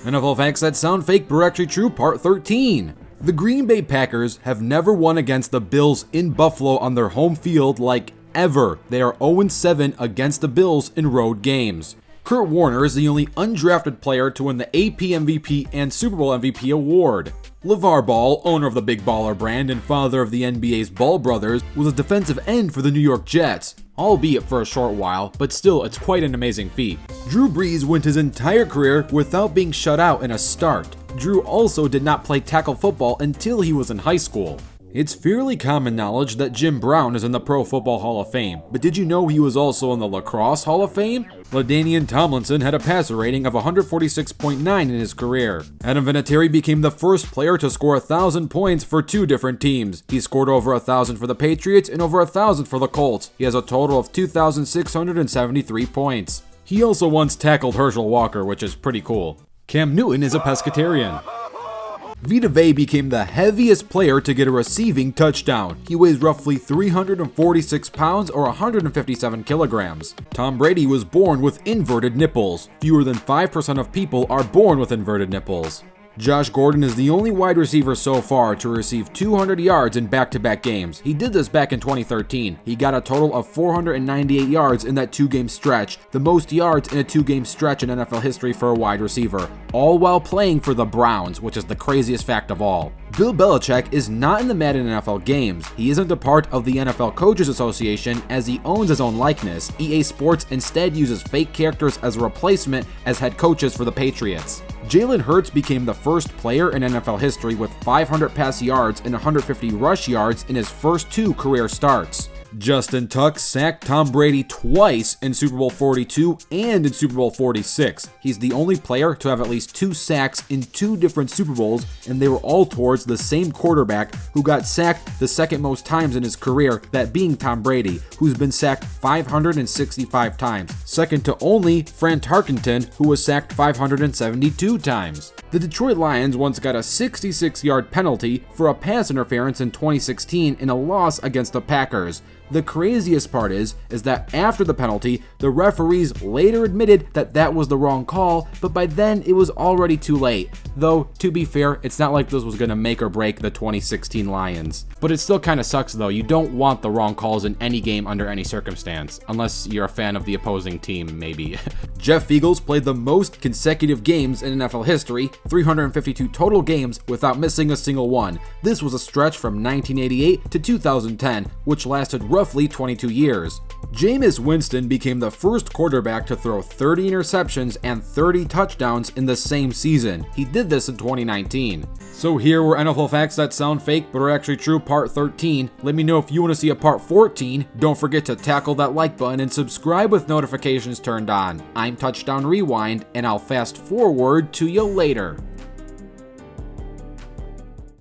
NFL facts that sound fake but are actually true, part 13. The Green Bay Packers have never won against the Bills in Buffalo on their home field like ever. They are 0-7 against the Bills in road games. Kurt Warner is the only undrafted player to win the AP MVP and Super Bowl MVP award. LeVar Ball, owner of the Big Baller brand and father of the NBA's Ball brothers, was a defensive end for the New York Jets, albeit for a short while, but still it's quite an amazing feat. Drew Brees went his entire career without being shut out in a start. Drew also did not play tackle football until he was in high school. It's fairly common knowledge that Jim Brown is in the Pro Football Hall of Fame, but did you know he was also in the Lacrosse Hall of Fame? LaDainian Tomlinson had a passer rating of 146.9 in his career. Adam Vinatieri became the first player to score 1,000 points for two different teams. He scored over 1,000 for the Patriots and over 1,000 for the Colts. He has a total of 2,673 points. He also once tackled Herschel Walker, which is pretty cool. Cam Newton is a pescatarian. Vita Vea became the heaviest player to get a receiving touchdown. He weighs roughly 346 pounds or 157 kilograms. Tom Brady was born with inverted nipples. Fewer than 5% of people are born with inverted nipples. Josh Gordon is the only wide receiver so far to receive 200 yards in back-to-back games. He did this back in 2013. He got a total of 498 yards in that two-game stretch, the most yards in a two-game stretch in NFL history for a wide receiver, all while playing for the Browns, which is the craziest fact of all. Bill Belichick is not in the Madden NFL games. He isn't a part of the NFL Coaches Association as he owns his own likeness. EA Sports instead uses fake characters as a replacement as head coaches for the Patriots. Jalen Hurts became the first player in NFL history with 500 pass yards and 150 rush yards in his first two career starts. Justin Tuck sacked Tom Brady twice in Super Bowl 42 and in Super Bowl 46. He's the only player to have at least 2 sacks in 2 different Super Bowls, and they were all towards the same quarterback who got sacked the second most times in his career, that being Tom Brady, who's been sacked 565 times, second to only Fran Tarkenton, who was sacked 572 times. The Detroit Lions once got a 66-yard penalty for a pass interference in 2016 in a loss against the Packers. The craziest part is that after the penalty, the referees later admitted that that was the wrong call, but by then it was already too late. Though, to be fair, it's not like this was going to make or break the 2016 Lions. But it still kind of sucks though. You don't want the wrong calls in any game under any circumstance, unless you're a fan of the opposing team, maybe. Jeff Eagles played the most consecutive games in NFL history, 352 total games without missing a single one. This was a stretch from 1988 to 2010, which lasted roughly 22 years. Jameis Winston became the first quarterback to throw 30 interceptions and 30 touchdowns in the same season. He did this in 2019. So here were NFL facts that sound fake but are actually true, part 13. Let me know if you want to see a part 14. Don't forget to tackle that like button and subscribe with notifications turned on. I'm Touchdown Rewind, and I'll fast forward to you later.